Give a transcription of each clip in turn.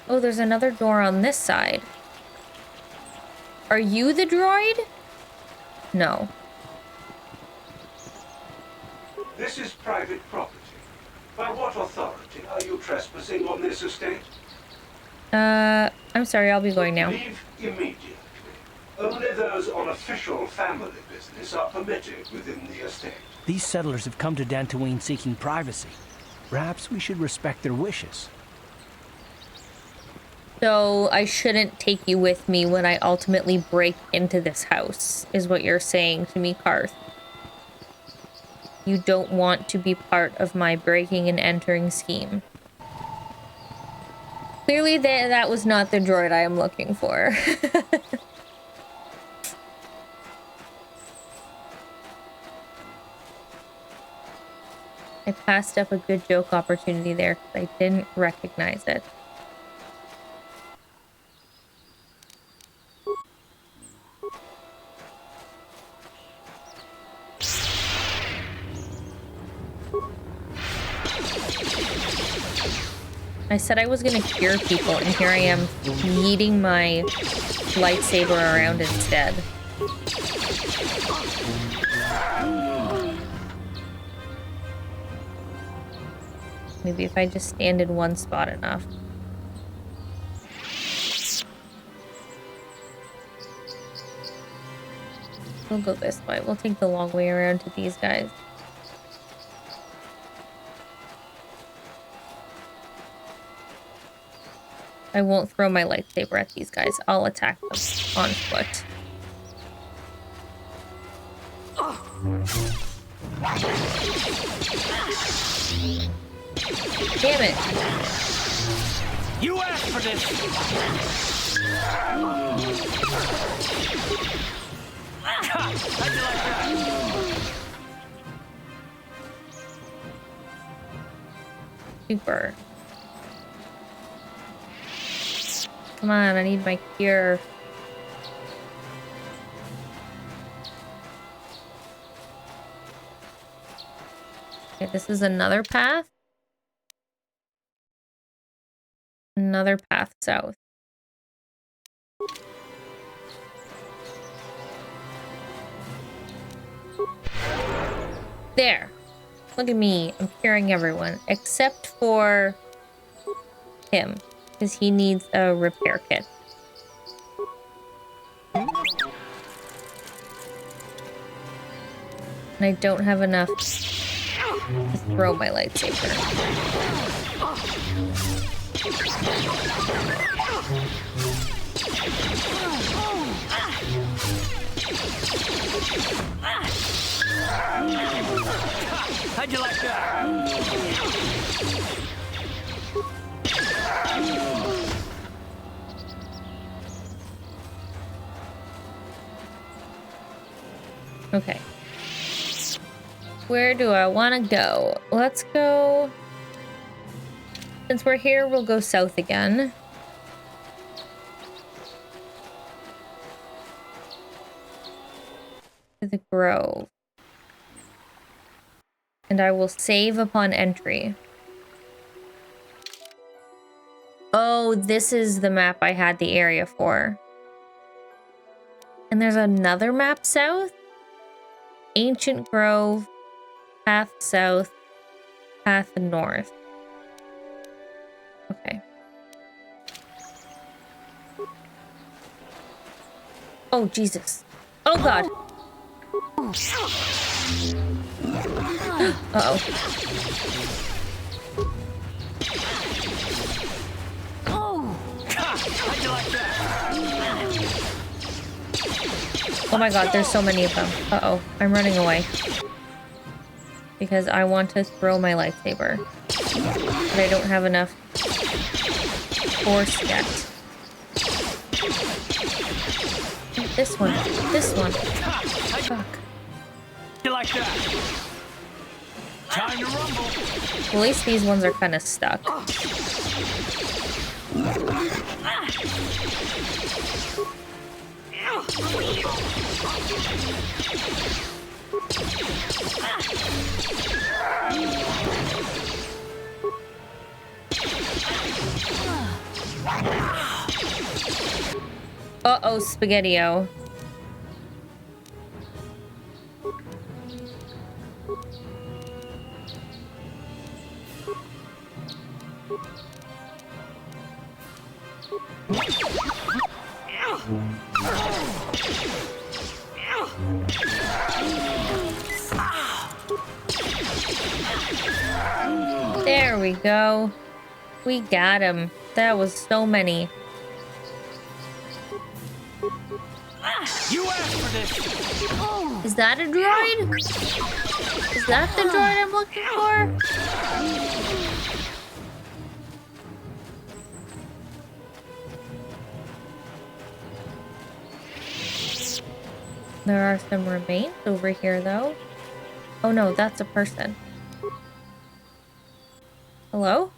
Oh, there's another door on this side. Are you the droid? No. This is private property. By what authority are you trespassing on this estate? I'm sorry, I'll be going now. Leave immediately. Only those on official family business are permitted within the estate. These settlers have come to Dantooine seeking privacy. Perhaps we should respect their wishes. So I shouldn't take you with me when I ultimately break into this house, is what you're saying to me, Karth. You don't want to be part of my breaking and entering scheme. Clearly that was not the droid I am looking for. I passed up a good joke opportunity there because I didn't recognize it. I said I was gonna cure people, and here I am yeeting my lightsaber around instead. Maybe if I just stand in one spot enough. We'll go this way. We'll take the long way around to these guys. I won't throw my lightsaber at these guys. I'll attack them on foot. Damn it. You asked for this! How'd you like that? Super. Come on, I need my cure. Okay, this is another path. Another path south. There. Look at me. I'm curing everyone. Except for him. Because he needs a repair kit. And I don't have enough to throw my lightsaber. How'd you like that? Okay. Where do I want to go? Let's go... Since we're here, we'll go south again. To the Grove. And I will save upon entry. Oh, this is the map I had the area for. And there's another map south? Ancient Grove, path south, path north. Okay. Oh, Jesus. Oh, God. Uh-oh. How'd you like that? Oh my God, there's so many of them. Uh-oh, I'm running away. Because I want to throw my lightsaber. But I don't have enough force yet. This one. This one. Fuck. You like that? Time to rumble. At least these ones are kind of stuck. Uh-oh, Spaghetti-O. There we go. We got him. That was so many. You asked for this. Is that a droid? Is that the droid I'm looking for? There are some remains over here, though. Oh no, that's a person. Hello?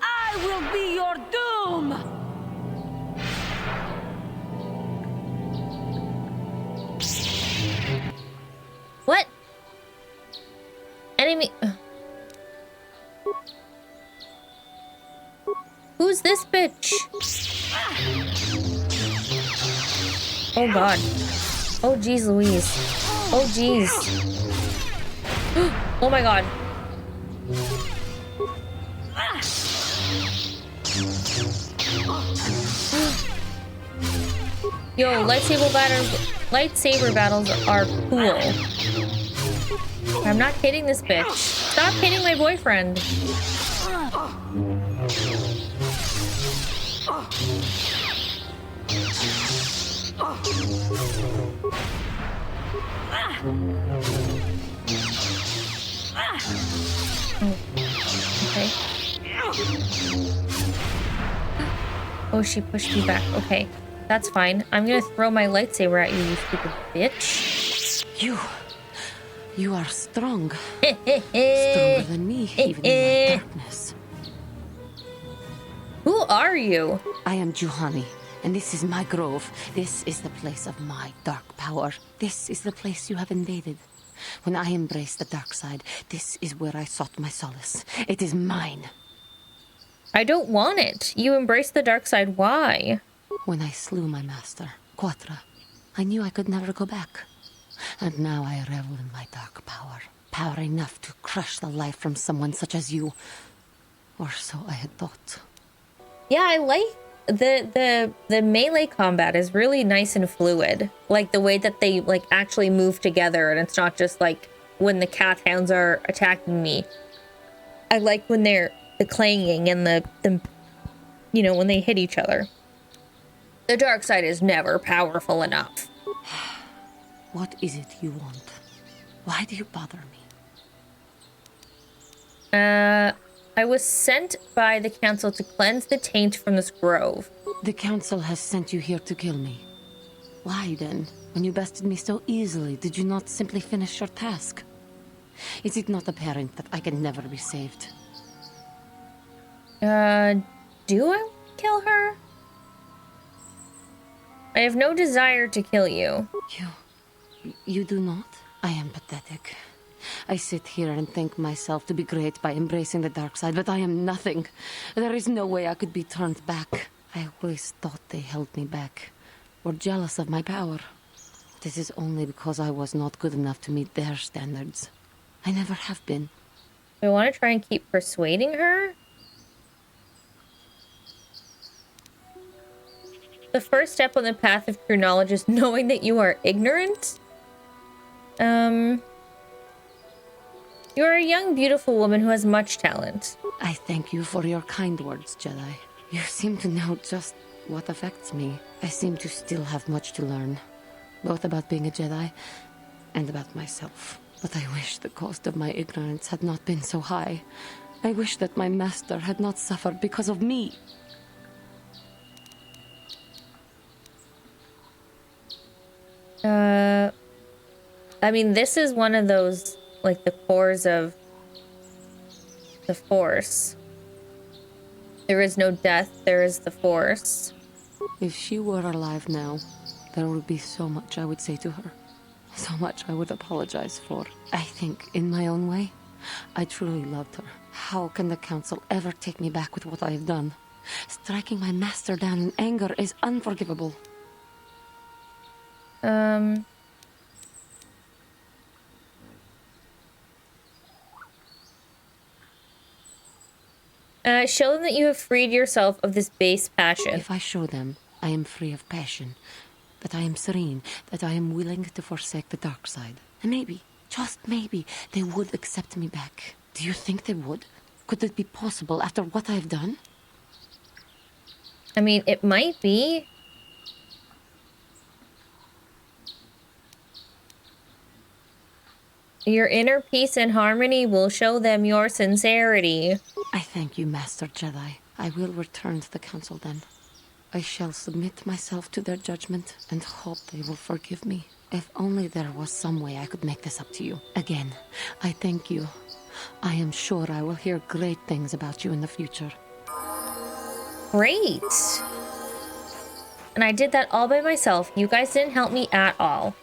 I will be your doom! What? Enemy. Who's this bitch? Oh god. Oh geez Louise. Oh geez. Oh my god. Yo, lightsaber battles are cool. I'm not hitting this bitch. Stop hitting my boyfriend. Oh, okay. Oh, she pushed me back. Okay, that's fine. I'm gonna throw my lightsaber at you, you stupid bitch. You are strong. Stronger than me, even in my darkness. Who are you? I am Juhani, and this is my grove. This is the place of my dark power. This is the place you have invaded. When I embraced the dark side, this is where I sought my solace. It is mine. I don't want it. You embraced the dark side. Why? When I slew my master, Quatra, I knew I could never go back. And now I revel in my dark power. Power enough to crush the life from someone such as you. Or so I had thought. Yeah, I like the melee combat is really nice and fluid. Like the way that they like actually move together, and it's not just like when the cat hounds are attacking me. I like when they're the clanging and the you know, when they hit each other. The dark side is never powerful enough. What is it you want? Why do you bother me? I was sent by the council to cleanse the taint from this grove. The council has sent you here to kill me. Why then, when you bested me so easily, did you not simply finish your task? Is it not apparent that I can never be saved? Do I kill her? I have no desire to kill you. You do not? I am pathetic. I sit here and think myself to be great by embracing the dark side, but I am nothing. There is no way I could be turned back. I always thought they held me back, were jealous of my power. This is only because I was not good enough to meet their standards. I never have been. I want to try and keep persuading her. The first step on the path of true knowledge is knowing that you are ignorant. You are a young, beautiful woman who has much talent. I thank you for your kind words, Jedi. You seem to know just what affects me. I seem to still have much to learn, both about being a Jedi and about myself. But I wish the cost of my ignorance had not been so high. I wish that my master had not suffered because of me. I mean, this is one of those, like, the cores of the Force. There is no death, there is the Force. If she were alive now, there would be so much I would say to her. So much I would apologize for. I think, in my own way, I truly loved her. How can the Council ever take me back with what I have done? Striking my master down in anger is unforgivable. Show them that you have freed yourself of this base passion. If I show them I am free of passion, that I am serene, that I am willing to forsake the dark side, and maybe, just maybe, they would accept me back. Do you think they would? Could it be possible after what I've done? I mean, it might be. Your inner peace and harmony will show them your sincerity. I thank you, Master Jedi. I will return to the Council then. I shall submit myself to their judgment and hope they will forgive me. If only there was some way I could make this up to you. Again, I thank you. I am sure I will hear great things about you in the future. Great. And I did that all by myself. You guys didn't help me at all.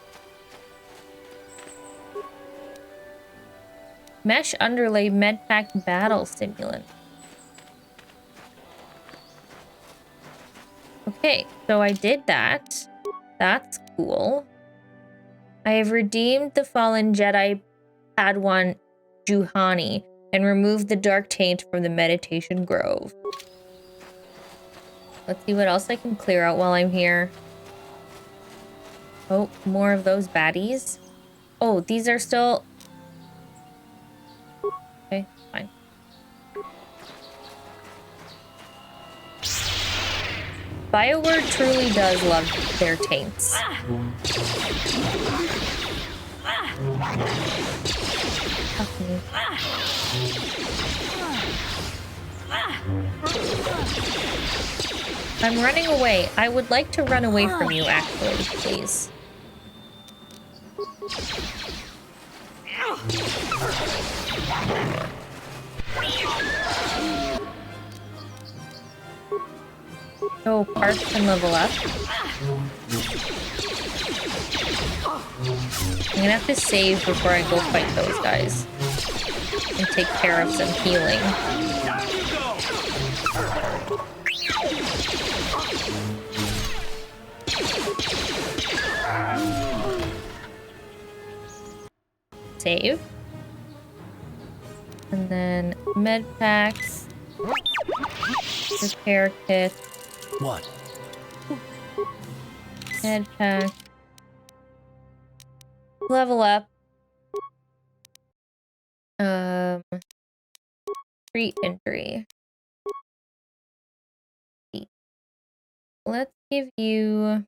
Mesh underlay medpack battle stimulant. Okay, so I did that. That's cool. I have redeemed the fallen Jedi Padawan Juhani and removed the dark taint from the meditation grove. Let's see what else I can clear out while I'm here. Oh, more of those baddies. Oh, these are still... Okay, fine. BioWare truly does love their taints. Fuck me. I'm running away. I would like to run away from you, actually, please. Oh, Parth can level up. I'm gonna have to save before I go fight those guys. And take care of some healing. Save. And then med packs. Repair kit. What? Med pack. Level up. Treat injury. Let's give you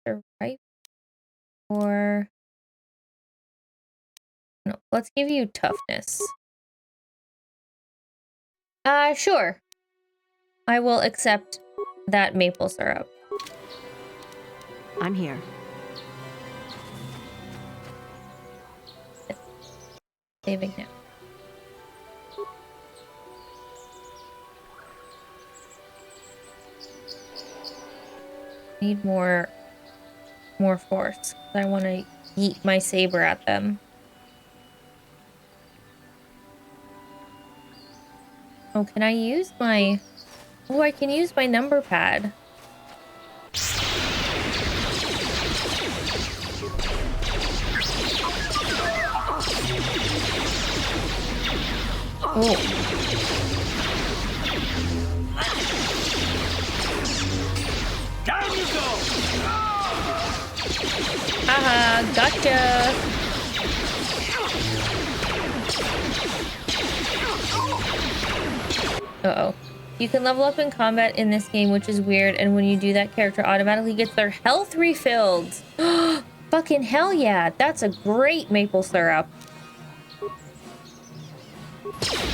the right or no, let's give you toughness. Sure. I will accept that maple syrup. I'm here. Saving now. Need more force. I want to yeet my saber at them. Oh, can I use my... Oh, I can use my number pad. Oh. Down you go! Haha, gotcha! Uh-oh. You can level up in combat in this game, which is weird, and when you do that, character automatically gets their health refilled. Fucking hell yeah! That's a great maple syrup.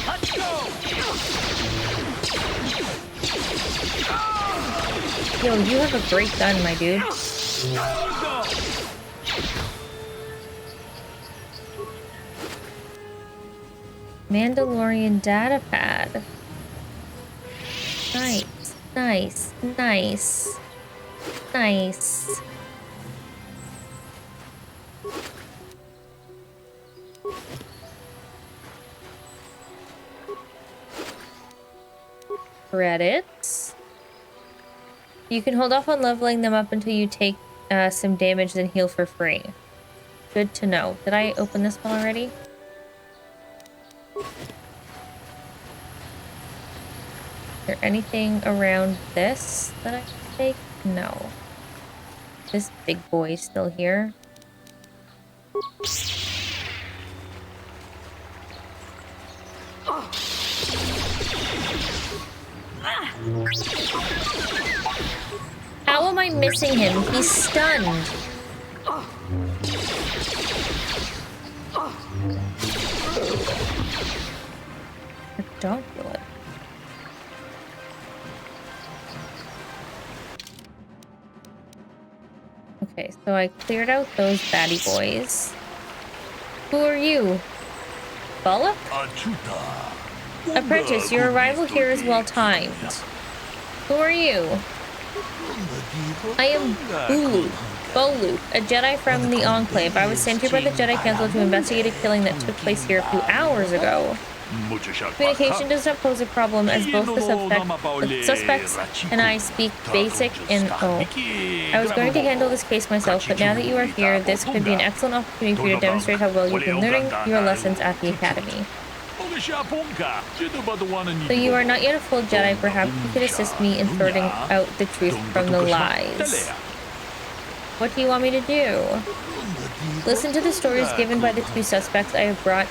Let's go! Yo, you have a great gun, my dude. Mandalorian data pad. Nice, nice, nice, nice. Credits. You can hold off on leveling them up until you take some damage, then heal for free. Good to know. Did I open this one already? Is there anything around this that I can take? No. This big boy is still here. How am I missing him? He's stunned. Don't do it. Okay, so I cleared out those baddie boys. Who are you? Bullock? Apprentice, your arrival here is well timed. Who are you? I am Boluk, a Jedi from the Enclave. I was sent here by the Jedi Council to investigate a killing that took place here a few hours ago. Communication does not pose a problem as both the suspects and I speak basic and I was going to handle this case myself, but now that you are here, this could be an excellent opportunity for you to demonstrate how well you've been learning your lessons at the Academy. So you are not yet a full Jedi, perhaps you could assist me in sorting out the truth from the lies. What do you want me to do? Listen to the stories given by the two suspects. I have brought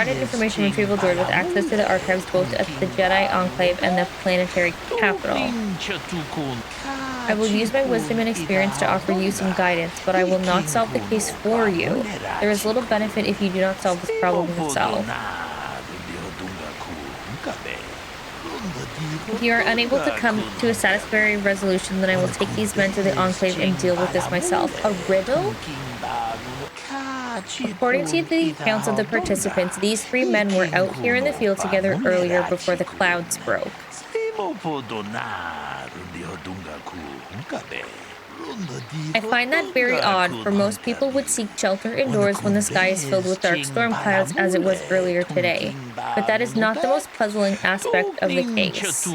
an information retrieval droid with access to the archives both at the Jedi Enclave and the planetary capital. I will use my wisdom and experience to offer you some guidance, but I will not solve the case for you. There is little benefit if you do not solve this problem yourself. If you are unable to come to a satisfactory resolution, then I will take these men to the Enclave and deal with this myself. A riddle? According to the accounts of the participants, these three men were out here in the field together earlier before the clouds broke. I find that very odd, for most people would seek shelter indoors when the sky is filled with dark storm clouds as it was earlier today. But that is not the most puzzling aspect of the case.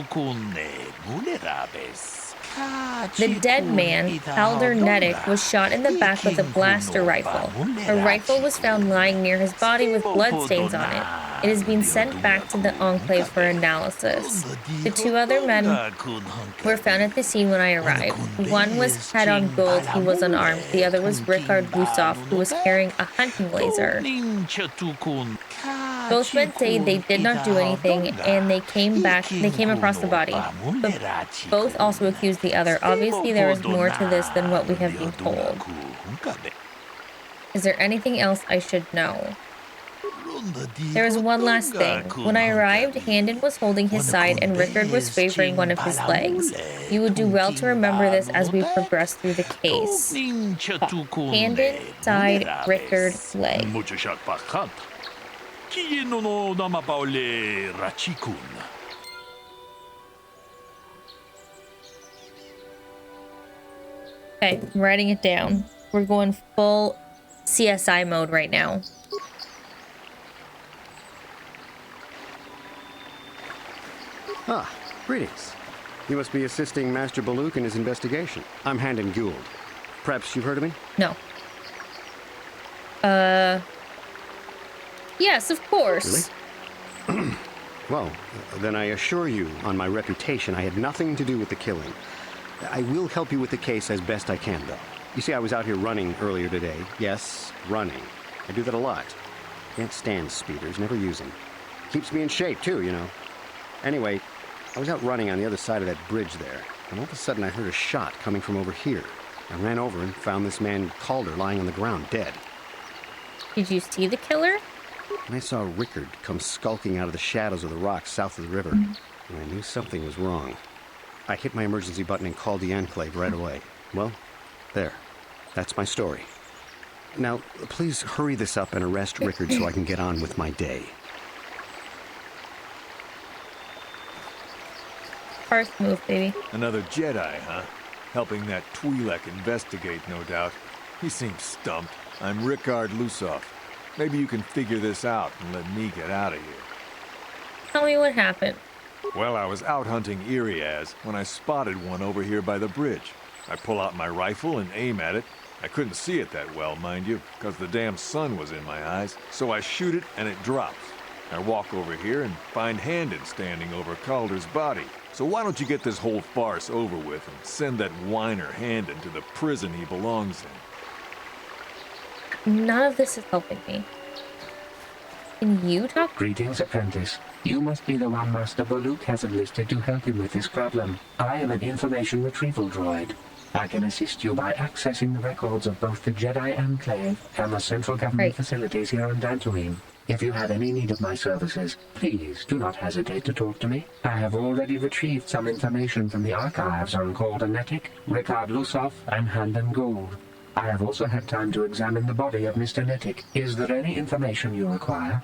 The dead man, Halder Nedick, was shot in the back with a blaster rifle. A rifle was found lying near his body with bloodstains on it. It has been sent back to the Enclave for analysis. The two other men were found at the scene when I arrived. One was head on gold, he was unarmed. The other was Rickard Lusov, who was carrying a hunting laser. Both men say they did not do anything, and they came across the body. But both also accused the other. Obviously, there is more to this than what we have been told. Is there anything else I should know? There is one last thing. When I arrived, Handon was holding his side and Rickard was favoring one of his legs. You would do well to remember this as we progress through the case. Handon, side, Rickard, leg. Okay, I'm writing it down. We're going full CSI mode right now. Ah, greetings. You must be assisting Master Boluk in his investigation. I'm Handon Gould. Perhaps you've heard of me? No. Yes, of course. Really? Well, then I assure you, on my reputation, I had nothing to do with the killing. I will help you with the case as best I can, though. You see, I was out here running earlier today. Yes, running. I do that a lot. Can't stand speeders, never use them. Keeps me in shape, too, you know. Anyway, I was out running on the other side of that bridge there, and all of a sudden I heard a shot coming from over here. I ran over and found this man Calder lying on the ground, dead. Did you see the killer? And I saw Rickard come skulking out of the shadows of the rocks south of the river, and I knew something was wrong. I hit my emergency button and called the Enclave right away. Well, there. That's my story. Now, please hurry this up and arrest Rickard so I can get on with my day. First move, baby. Another Jedi, huh? Helping that Twi'lek investigate, no doubt. He seems stumped. I'm Rickard Lusov. Maybe you can figure this out and let me get out of here. Tell me what happened. Well, I was out hunting Iriaz when I spotted one over here by the bridge. I pull out my rifle and aim at it. I couldn't see it that well, mind you, because the damn sun was in my eyes. So I shoot it and it drops. I walk over here and find Handon standing over Calder's body. So why don't you get this whole farce over with and send that whiner Handon to the prison he belongs in? None of this is helping me. Can you talk? Greetings, apprentice. You must be the one Master Baluk has enlisted to help him with this problem. I am an information retrieval droid. I can assist you by accessing the records of both the Jedi Enclave and the central government facilities here on Dantooine. If you have any need of my services, please do not hesitate to talk to me. I have already retrieved some information from the archives on Calder Netic, Ricard Lusov, and Handon Gould. I have also had time to examine the body of Mr. Netic. Is there any information you require?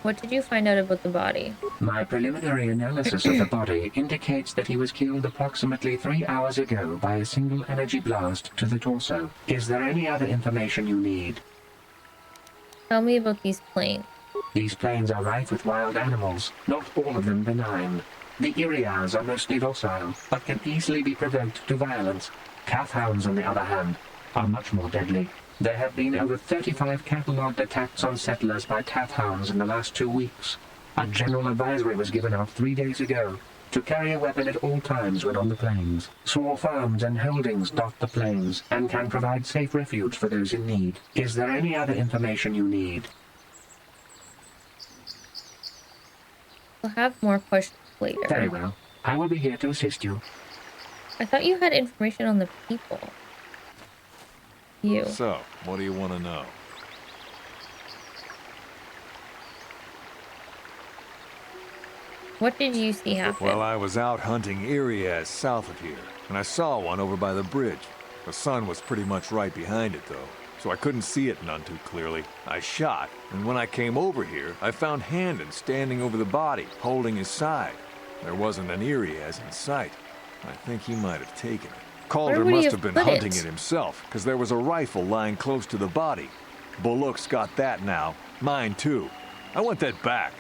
What did you find out about the body? My preliminary analysis of the body indicates that he was killed approximately 3 hours ago by a single energy blast to the torso. Is there any other information you need? Tell me about these planes. These plains are rife with wild animals, not all of them benign. The Iriaz are mostly docile, but can easily be provoked to violence. Calf hounds, on the other hand, are much more deadly. There have been over 35 catalogued attacks on settlers by calf hounds in the last 2 weeks. A general advisory was given out 3 days ago to carry a weapon at all times when on the plains. Small farms and holdings dot the plains and can provide safe refuge for those in need. Is there any other information you need? We'll have more questions later. Very well. I will be here to assist you. I thought you had information on the people. You. So, what do you want to know? What did you see happen? Well, I was out hunting Iriaz south of here, and I saw one over by the bridge. The sun was pretty much right behind it, though, so I couldn't see it none too clearly. I shot, and when I came over here, I found Handon standing over the body, holding his side. There wasn't an Iriaz in sight. I think he might have taken it. Calder would he must have have been put hunting it? it himself, because there was a rifle lying close to the body. Baluk's got that now. Mine, too. I want that back.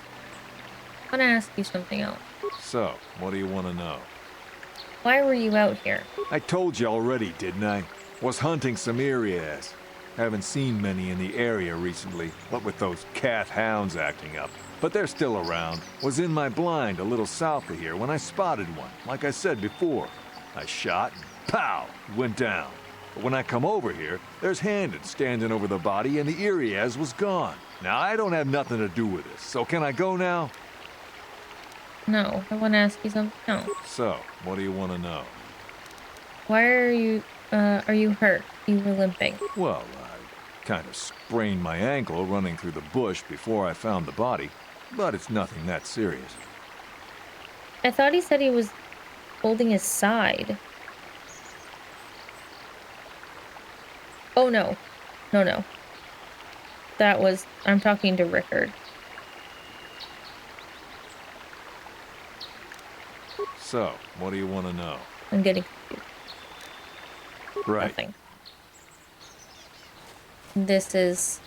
I want to ask you something else. So, what do you want to know? Why were you out here? I told you already, didn't I? Was hunting some Iriaz. Haven't seen many in the area recently, what with those calf hounds acting up. But they're still around. Was in my blind a little south of here when I spotted one, like I said before. I shot and pow! Went down. But when I come over here, there's Handon standing over the body and the Iriaz was gone. Now, I don't have nothing to do with this, so can I go now? No, I want to ask you something else. So, what do you want to know? Why are you hurt? You were limping. Well, I kind of sprained my ankle running through the bush before I found the body, but it's nothing that serious. I thought he said he was holding his side. Oh, no. No. I'm talking to Rickard. So, what do you want to know? I'm getting confused. Right. Nothing. This is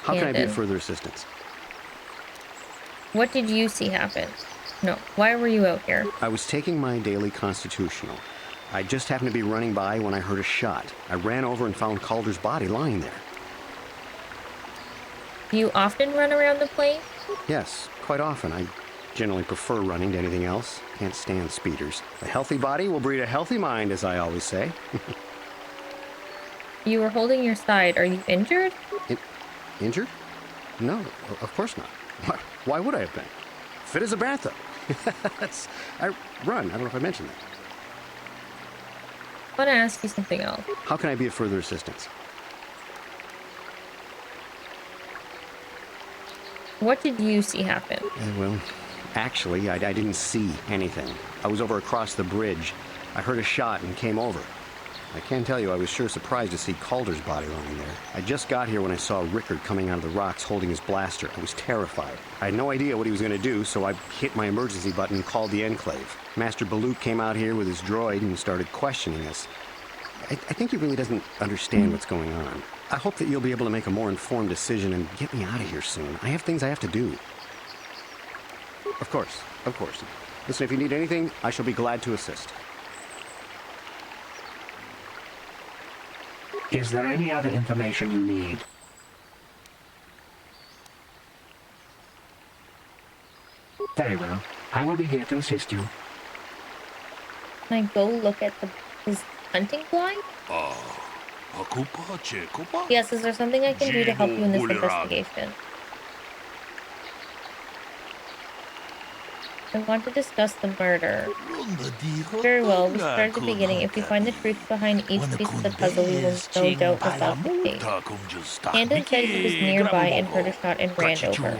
How can I be of Handon. further assistance? What did you see happen? No, why were you out here? I was taking my daily constitutional. I just happened to be running by when I heard a shot. I ran over and found Calder's body lying there. Do you often run around the plane? Yes, quite often. I generally prefer running to anything else. Can't stand speeders. A healthy body will breed a healthy mind, as I always say. You were holding your side. Are you injured? Injured? No, of course not. Why would I have been? Fit as a bantha. I run. I don't know if I mentioned that. I want to ask you something else. How can I be of further assistance? What did you see happen? Well, actually, I didn't see anything. I was over across the bridge. I heard a shot and came over. I can tell you I was sure surprised to see Calder's body lying there. I just got here when I saw Rickard coming out of the rocks holding his blaster. I was terrified. I had no idea what he was going to do, so I hit my emergency button and called the Enclave. Master Baluk came out here with his droid and started questioning us. I think he really doesn't understand what's going on. I hope that you'll be able to make a more informed decision and get me out of here soon. I have things I have to do. Of course, of course. Listen, if you need anything, I shall be glad to assist. Is there any other information you need? Very well. I will be here to assist you. Can I go look at his hunting blind? Yes, is there something I can do to help you in this investigation? I want to discuss the murder. Very well, we'll start at the beginning. If we find the truth behind each piece of the puzzle, we will no doubt resolve the case. Handon said he was nearby and heard a shot and ran over,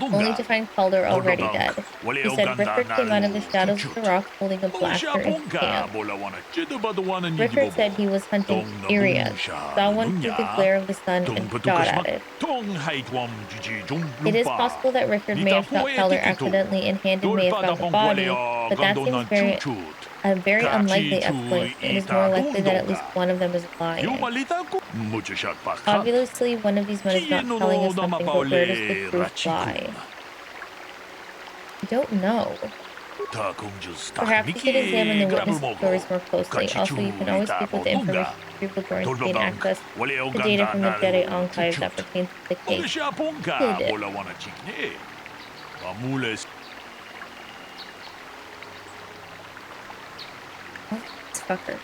only to find Calder already dead. He said Rickard came out of the shadows of the rocks holding a blaster in his hand. Rickard said he was hunting Irias, saw one through the glare of the sun and shot at it. It is possible that Rickard may have shot Calder accidentally and Handon may have found the body, but that seems a very unlikely explanation. It is more likely that at least one of them is lying. Obviously, one of these men is not telling us something, but where does the truth lie? I don't know. Perhaps you could examine the witness stories more closely. Also, you can always speak with the information people drawing to gain access to data from the Jedi archives that pertains to the case. Fucker.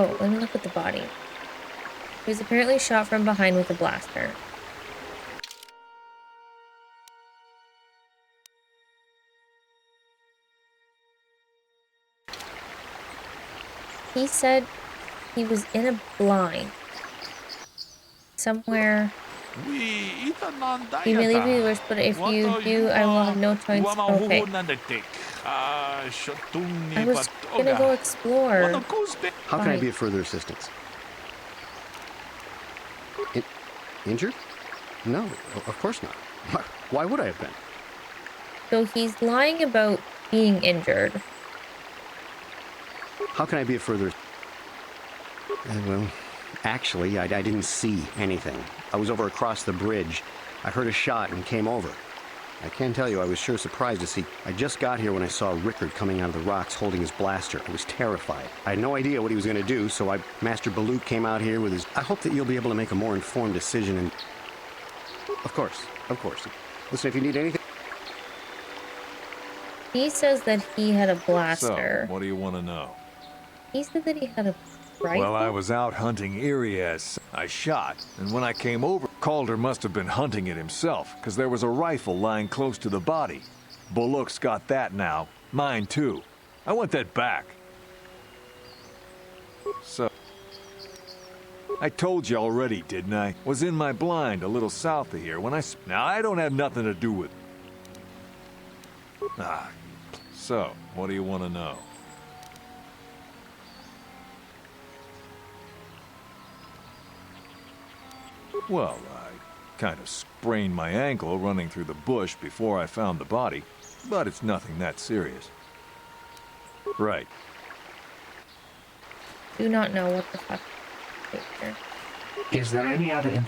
Oh, let me look at the body. He was apparently shot from behind with a blaster. He said he was in a blind. Somewhere. You may leave me wish, but if you do, I will have no choice. Okay. I was gonna go explore. How can I be of further assistance? Injured? No, of course not. Why would I have been? So he's lying about being injured. How can I be of further... well, actually, I didn't see anything. I was over across the bridge. I heard a shot and came over. I can tell you, I was sure surprised to see... I just got here when I saw Rickard coming out of the rocks holding his blaster. I was terrified. I had no idea what he was going to do, so Master Baloo came out here with his... I hope that you'll be able to make a more informed decision and... Of course, of course. Listen, if you need anything... He says that he had a blaster. So, what do you want to know? He said that he had a rifle? Well, I was out hunting Irias. I shot, and when I came over, Calder must have been hunting it himself, because there was a rifle lying close to the body. Bullock's got that now. Mine, too. I want that back. So... I told you already, didn't I? Was in my blind a little south of here when I... Now, I don't have nothing to do with... So, what do you want to know? Well, I kind of sprained my ankle running through the bush before I found the body, but it's nothing that serious. Right. Do not know what the fuck. Is there any other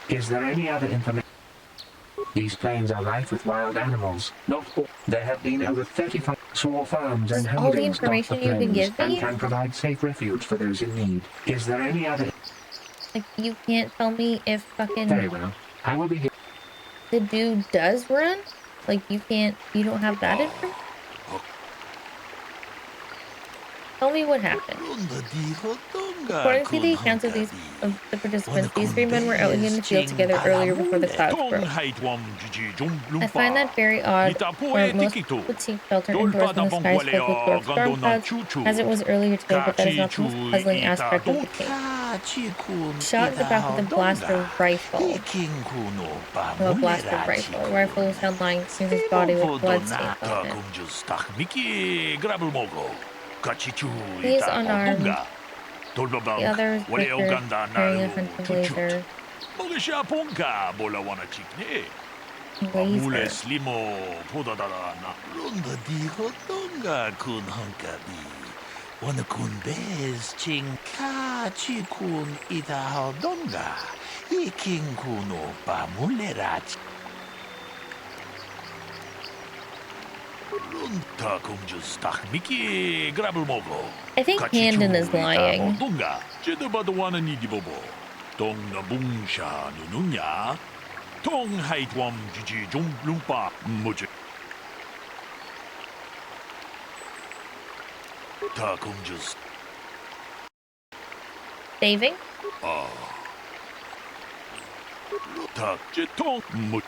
Is there any other information? These plains are rife with wild animals. Not all. There have been over 35 small farms and all the holdings dot the information you can plains give and me? can provide safe refuge for those in need. Is there any other... Like, you can't tell me if fucking... Very well. I will be here. The dude does run? Like, you don't have that information? Tell me what happened. According to the accounts of the participants, these three men were out in the field together earlier before the clouds broke. I find that very odd, for most people would seek shelter indoors when the sky is filled with dark storm clouds, as it was earlier today, but that is not the most puzzling aspect of the case. Shot in the back with a blaster rifle. No, a blaster rifle. The rifle was found lying near his body with blood stains on it. He is unarmed. The other is Richard, carrying a hunting laser. Wanakun bez ching ka chikun itahaldonga. Iking kuno pamulerat. Lunta kung just Miki grabel mogo. I think Handon is lying. Dunga. Jedabadawana ni dibobo. Tong nabungsha nununya. Tong haitwam jiji jung lumpa mujik. Takum just. Saving? Tak jetong mut.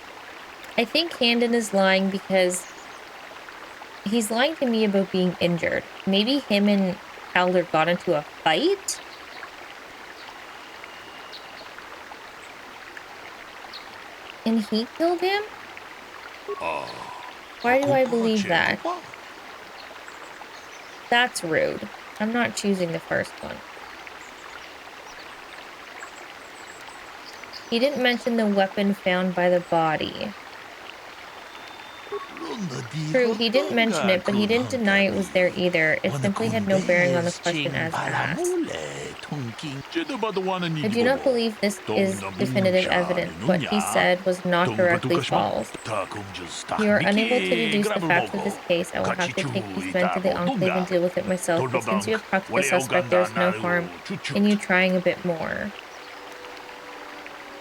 I think Handon is lying because he's lying to me about being injured. Maybe him and Calder got into a fight? And he killed him? Why do I believe that? That's rude. I'm not choosing the first one. He didn't mention the weapon found by the body. True, he didn't mention it, but he didn't deny it was there either. It simply had no bearing on the question as asked. I do not believe this is definitive evidence. What he said was not directly false. If you are unable to deduce the facts of this case, I will have to take these men to the Enclave and deal with it myself, but since you have talked to the suspect, there is no harm in you trying a bit more.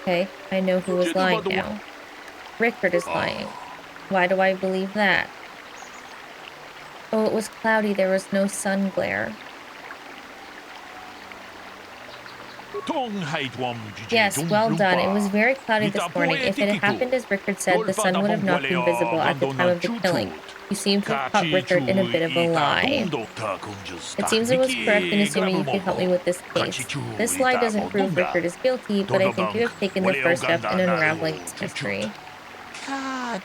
Okay, I know who is lying now. Rickard is lying. Why do I believe that? Oh, it was cloudy. There was no sun glare. Yes, well done. It was very cloudy this morning. If it had happened as Rickard said, the sun would have not been visible at the time of the killing. You seem to have caught Rickard in a bit of a lie. It seems I was correct in assuming you could help me with this case. This lie doesn't prove Rickard is guilty, but I think you have taken the first step in unraveling this mystery.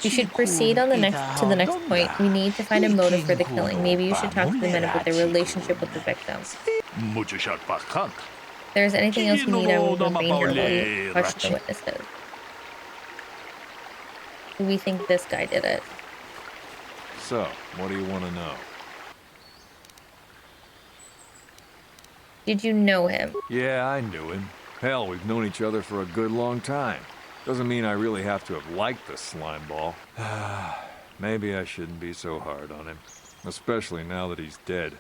You should proceed on to the next point. We need to find a motive for the killing. Maybe you should talk to the men about their relationship with the victim. If there's anything else you need, I will remain here while you question the witnesses. Do we think this guy did it? So, what do you want to know? Did you know him? Yeah, I knew him. Hell, we've known each other for a good long time. Doesn't mean I really have to have liked the slime ball. Maybe I shouldn't be so hard on him. Especially now that he's dead.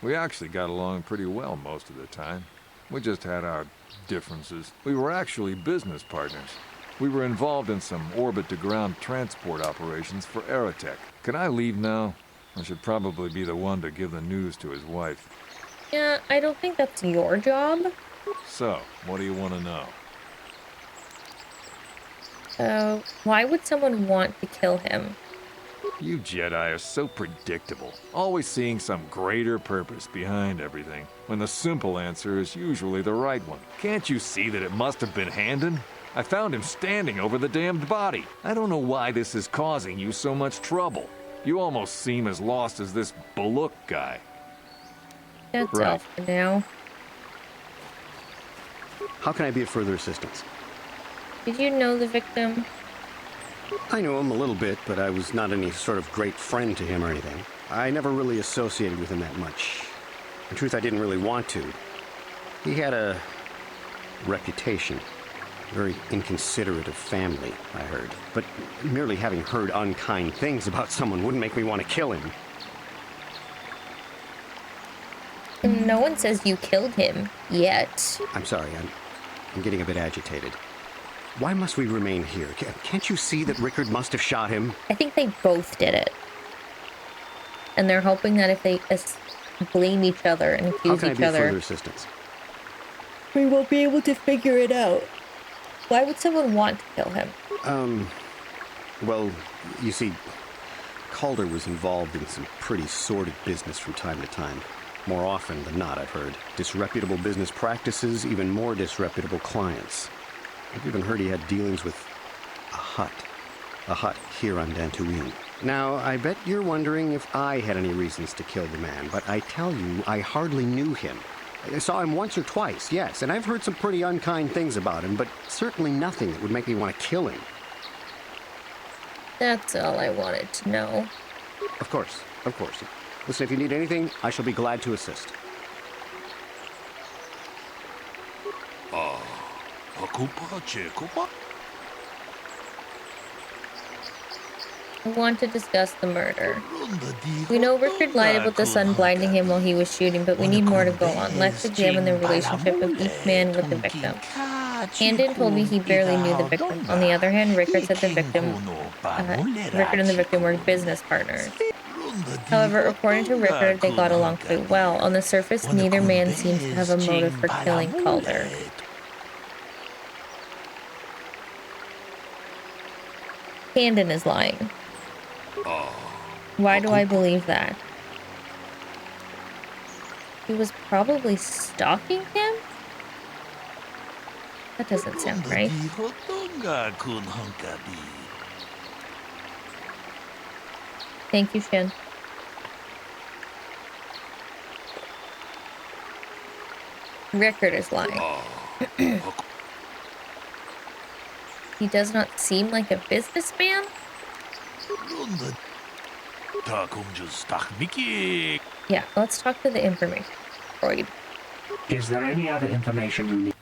We actually got along pretty well most of the time. We just had our differences. We were actually business partners. We were involved in some orbit-to-ground transport operations for Aerotech. Can I leave now? I should probably be the one to give the news to his wife. Yeah, I don't think that's your job. So, what do you want to know? Why would someone want to kill him? You Jedi are so predictable, always seeing some greater purpose behind everything, when the simple answer is usually the right one. Can't you see that it must have been Handon? I found him standing over the damned body. I don't know why this is causing you so much trouble. You almost seem as lost as this Baluk guy. That's all for now. How can I be of further assistance? Did you know the victim? I knew him a little bit, but I was not any sort of great friend to him or anything. I never really associated with him that much. In truth, I didn't really want to. He had a reputation. Very inconsiderate of family, I heard. But merely having heard unkind things about someone wouldn't make me want to kill him. No one says you killed him, yet. I'm sorry, I'm getting a bit agitated. Why must we remain here? Can't you see that Rickard must have shot him? I think they both did it. And they're hoping that if they blame each other and accuse each other... How can I be of further assistance? We won't be able to figure it out. Why would someone want to kill him? Well, you see, Calder was involved in some pretty sordid business from time to time. More often than not, I've heard. Disreputable business practices, even more disreputable clients. I've even heard he had dealings with a hut here on Dantooine. Now, I bet you're wondering if I had any reasons to kill the man, but I tell you, I hardly knew him. I saw him once or twice, yes, and I've heard some pretty unkind things about him, but certainly nothing that would make me want to kill him. That's all I wanted to know. Of course, of course. Listen, if you need anything, I shall be glad to assist. I want to discuss the murder. We know Rickard lied about the sun blinding him while he was shooting, but we need more to go on. Let's examine the relationship of each man with the victim. Handon told me he barely knew the victim. On the other hand, Rickard said Rickard and the victim were business partners. However, according to Rickard, they got along quite well. On the surface, neither man seems to have a motive for killing Calder. Handon is lying. Why do I believe that? He was probably stalking him? That doesn't sound right. Thank you, Shin. Rickard is lying. He does not seem like a businessman? Yeah, let's talk to the information. Freud. Is there any other information you need?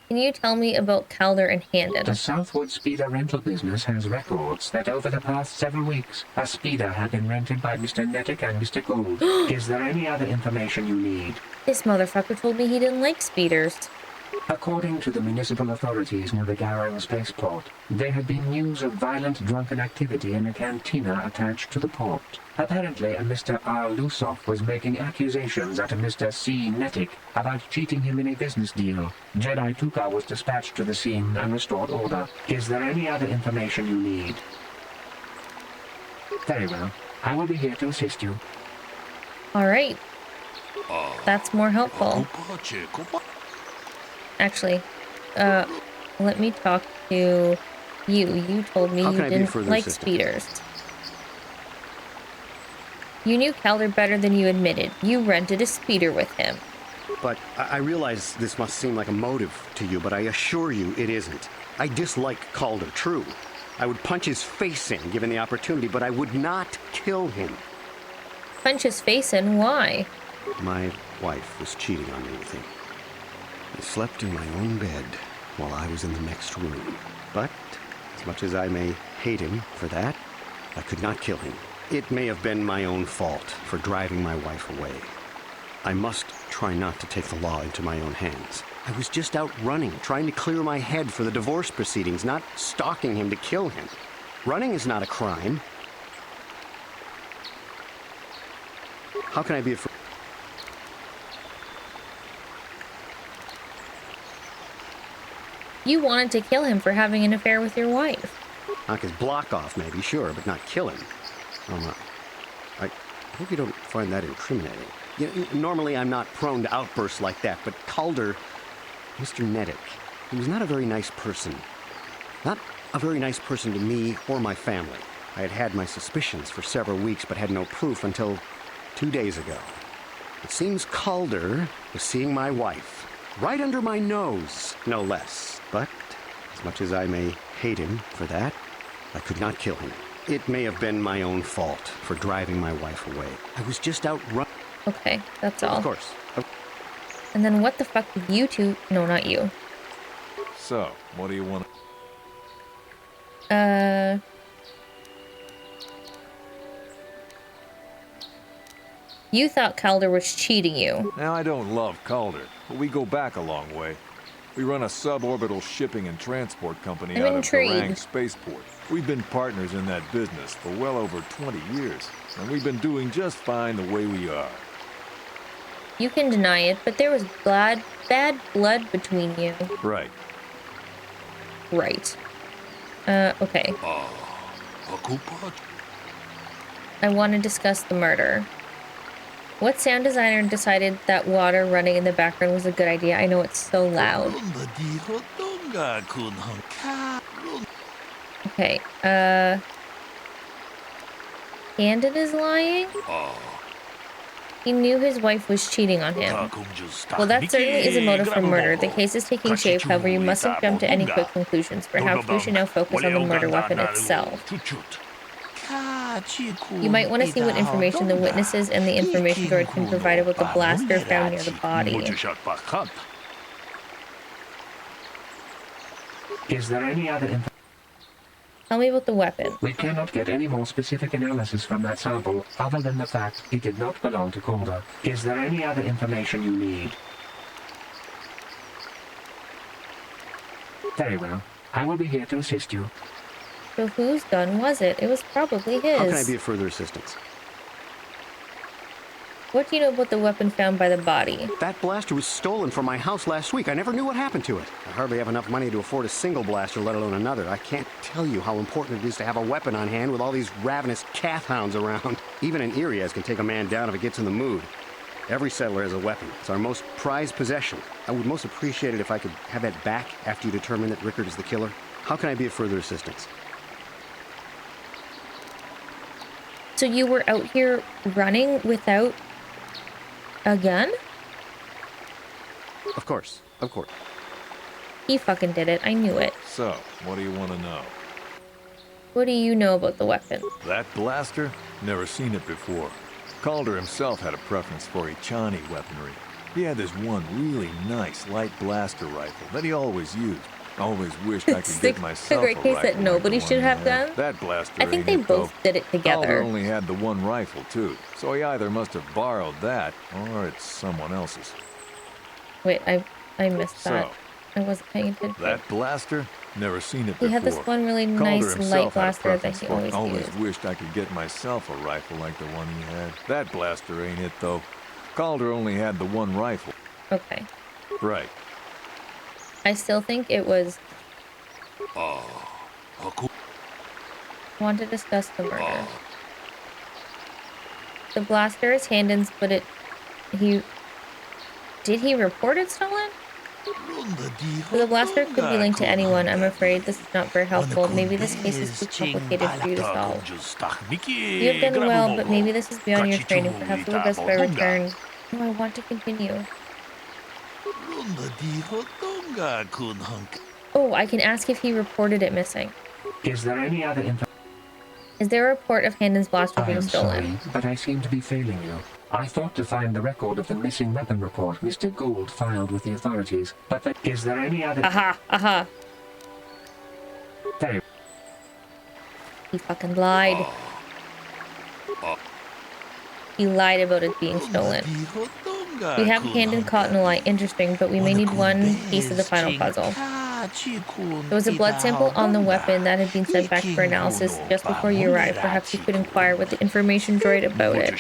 Can you tell me about Calder and Handon? The Southwood Speeder rental business has records that over the past several weeks, a speeder had been rented by Mr. Nettick and Mr. Gould. Is there any other information you need? This motherfucker told me he didn't like speeders. According to the municipal authorities near the Garang spaceport, there had been news of violent drunken activity in a cantina attached to the port. Apparently, a Mr. R. Lusoff was making accusations at a Mr. C. Nettick about cheating him in a business deal. Jedi Tuka was dispatched to the scene and restored order. Is there any other information you need? Very well. I will be here to assist you. Alright. That's more helpful. Actually, let me talk to you. You told me you didn't like speeders. You knew Calder better than you admitted. You rented a speeder with him. But I realize this must seem like a motive to you, but I assure you it isn't. I dislike Calder, true. I would punch his face in given the opportunity, but I would not kill him. Punch his face in? Why? My wife was cheating on me with him. I slept in my own bed while I was in the next room. But, as much as I may hate him for that, I could not kill him. It may have been my own fault for driving my wife away. I must try not to take the law into my own hands. I was just out running, trying to clear my head for the divorce proceedings, not stalking him to kill him. Running is not a crime. How can I be afraid? You wanted to kill him for having an affair with your wife. Knock his block off, maybe, sure, but not kill him. I hope you don't find that incriminating. Normally, I'm not prone to outbursts like that, but Calder, Mr. Nettick, he was not a very nice person. Not a very nice person to me or my family. I had had my suspicions for several weeks, but had no proof until 2 days ago. It seems Calder was seeing my wife, right under my nose, no less. But, as much as I may hate him for that, I could not kill him. It may have been my own fault for driving my wife away. I was just out running. Okay, that's all. Of course. And then what the fuck did you two... No, not you. So, what do you want? You thought Calder was cheating you. Now, I don't love Calder, but we go back a long way. We run a suborbital shipping and transport company out of Garang Spaceport. We've been partners in that business for well over 20 years, and we've been doing just fine the way we are. You can deny it, but there was bad blood between you. Right. Right. Okay. I want to discuss the murder. What sound designer decided that water running in the background was a good idea? I know it's so loud. Okay, Handon is lying? He knew his wife was cheating on him. Well, that certainly is a motive for murder. The case is taking shape, however, you mustn't jump to any quick conclusions. Perhaps we should now focus on the murder weapon itself. You might want to see what information the witnesses and the information droid can provide about the blaster found near the body. Is there any other information? Tell me about the weapon. We cannot get any more specific analysis from that sample, other than the fact it did not belong to Calder. Is there any other information you need? Very well. I will be here to assist you. So whose gun was it? It was probably his. How can I be of further assistance? What do you know about the weapon found by the body? That blaster was stolen from my house last week. I never knew what happened to it. I hardly have enough money to afford a single blaster, let alone another. I can't tell you how important it is to have a weapon on hand with all these ravenous cath hounds around. Even an Irias can take a man down if it gets in the mood. Every settler has a weapon. It's our most prized possession. I would most appreciate it if I could have that back after you determine that Rickard is the killer. How can I be of further assistance? So you were out here running without a gun? Of course, of course. He fucking did it. I knew it. So, what do you want to know? What do you know about the weapon? That blaster? Never seen it before. Calder himself had a preference for Ichani weaponry. He had this one really nice light blaster rifle that he always used. Always wished I could get myself a great case that nobody should have done. guns. That blaster I think they both did it together. Calder only had the one rifle too, so he either must have borrowed that or it's someone else's. Wait, I missed that. I wasn't paying attention. That blaster? Never seen it before. He had this one really nice light blaster that he always used. Wished I could get myself a rifle like the one he had. That blaster ain't it though. Calder only had the one rifle. Okay. Right. I still think it was... Want to discuss the murder. The blaster is Handon's, but Did he report it stolen? So the blaster could be linked to anyone. I'm afraid this is not very helpful. Maybe this case is too complicated for you to solve. You have done well, but maybe this is beyond your training. Perhaps it will best if I return. No, I want to continue. Oh, I can ask if he reported it missing. Is there any other information? Is there a report of Handon's blaster being stolen? Sorry, but I seem to be failing you. I thought to find the record of the missing weapon report Mr. Gould filed with the authorities, but is there any other... Aha! Very... He fucking lied. He lied about it being stolen. We have Handon caught in a lie. Interesting, but we may need one piece of the final puzzle. There was a blood sample on the weapon that had been sent back for analysis just before you arrived. Perhaps you could inquire with the information droid about it.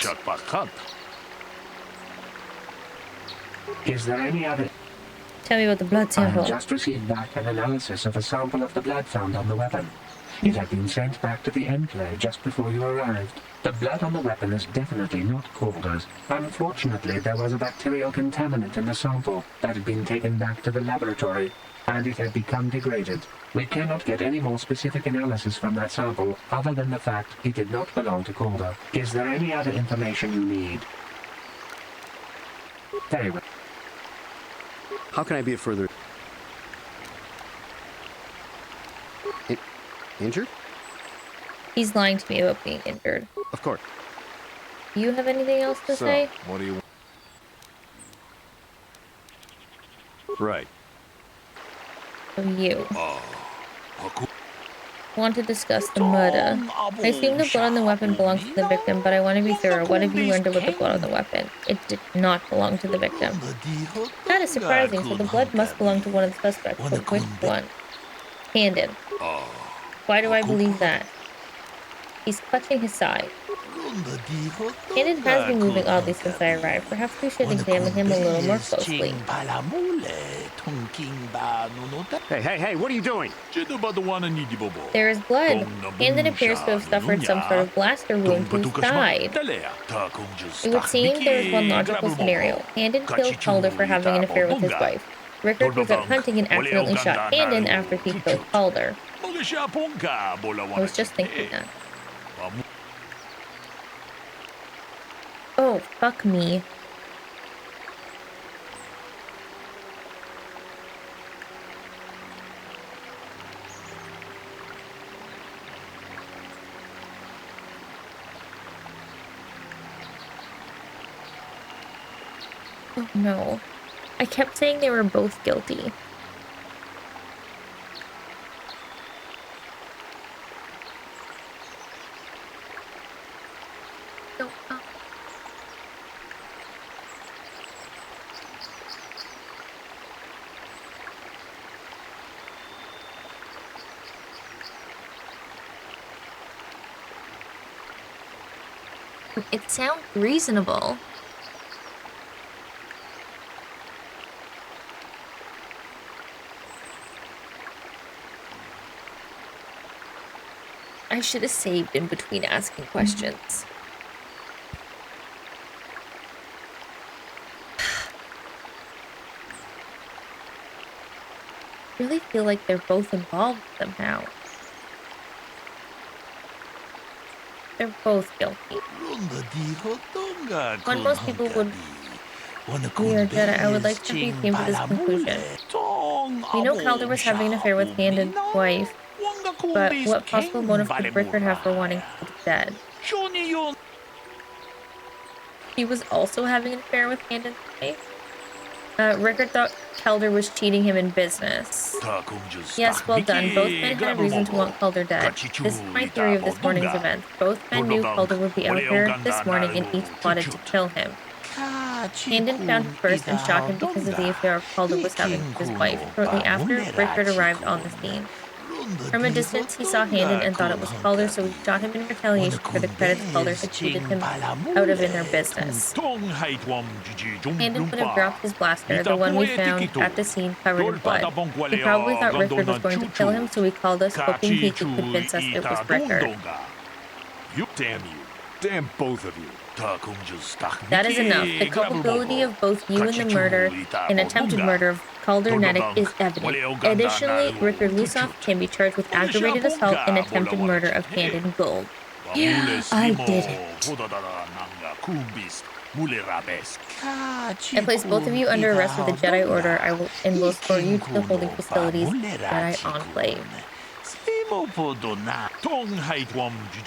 Is there any other... Tell me about the blood I sample. have just received back an analysis of a sample of the blood found on the weapon. It had been sent back to the enclave just before you arrived. The blood on the weapon is definitely not Calder's. Unfortunately, there was a bacterial contaminant in the sample that had been taken back to the laboratory, and it had become degraded. We cannot get any more specific analysis from that sample, other than the fact it did not belong to Calder. Is there any other information you need? Very well. How can I be of further... Injured? He's lying to me about being injured. Of course. Do you have anything else to say? What do you... Right. So you want to discuss the murder. I assume the blood on the weapon belongs to the victim, but I want to be thorough. What have you learned about the blood on the weapon? It did not belong to the victim. That is surprising, so the blood must belong to one of the suspects, but which one? Handon. Why do I believe that? He's clutching his side. Handon has been moving oddly since I arrived. Perhaps we should examine him a little more closely. Hey, what are you doing? There is blood. Handon appears to have suffered some sort of blaster wound to his side. It would seem there is one logical scenario. Handon killed Calder for having an affair with his wife. Rickard was out hunting and accidentally shot Handon after he killed Calder. I was just thinking that. Oh, fuck me. Oh no. I kept saying they were both guilty. It sounds reasonable. I should have saved in between asking questions. I really feel like they're both involved somehow. They're both guilty. When most people would we are Jedi, I would like to be came to this conclusion. We know Calder was having an affair with Handon's wife, but what possible motive could Rickard have for wanting Calder dead? He was also having an affair with Handon's wife? Rickard thought Calder was cheating him in business. Yes, well done. Both men had reason to want Calder dead. This is my theory of this morning's events. Both men knew Calder would be out here this morning and each plotted to kill him. Handon found him first and shot him because of the affair Calder was having with his wife. Shortly after, Rickard arrived on the scene. From a distance, he saw Handon and thought it was Calder, so he shot him in retaliation for the credits Calder had cheated him out of in their business. Handon would have dropped his blaster, the one we found at the scene covered in blood. He probably thought Rickard was going to kill him, so he called us, hoping he could convince us it was Rickard. Damn you. Damn both of you. That is enough. The culpability of both you in the murder and attempted murder of Calder Neddick is evident. Additionally, Rickard Lusoff can be charged with aggravated assault and attempted murder of Handon Gold. Yeah, I did it. I place both of you under arrest with the Jedi Order. I will escort you to the holding facilities Jedi Enclave.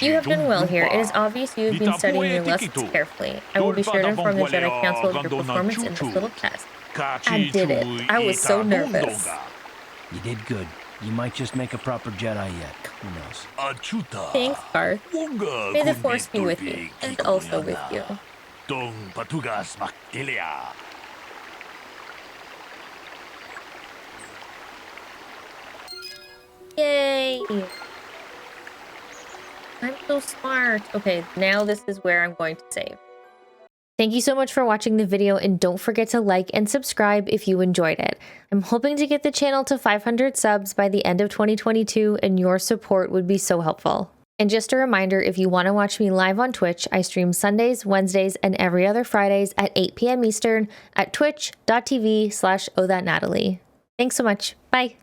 You have done well here. It is obvious you have been studying your lessons carefully. I will be sure to inform the Jedi Council of your performance in this little test. I did it. I was so nervous. You did good. You might just make a proper Jedi yet. Who knows? Thanks, Garth. May the Force be with you, and also with you. Yay! I'm so smart. Okay, now this is where I'm going to save. Thank you so much for watching the video, and don't forget to like and subscribe if you enjoyed it. I'm hoping to get the channel to 500 subs by the end of 2022, and your support would be so helpful. And just a reminder, if you want to watch me live on Twitch, I stream Sundays, Wednesdays, and every other Fridays at 8 p.m. Eastern at twitch.tv/OhthatNatalie. Thanks so much. Bye.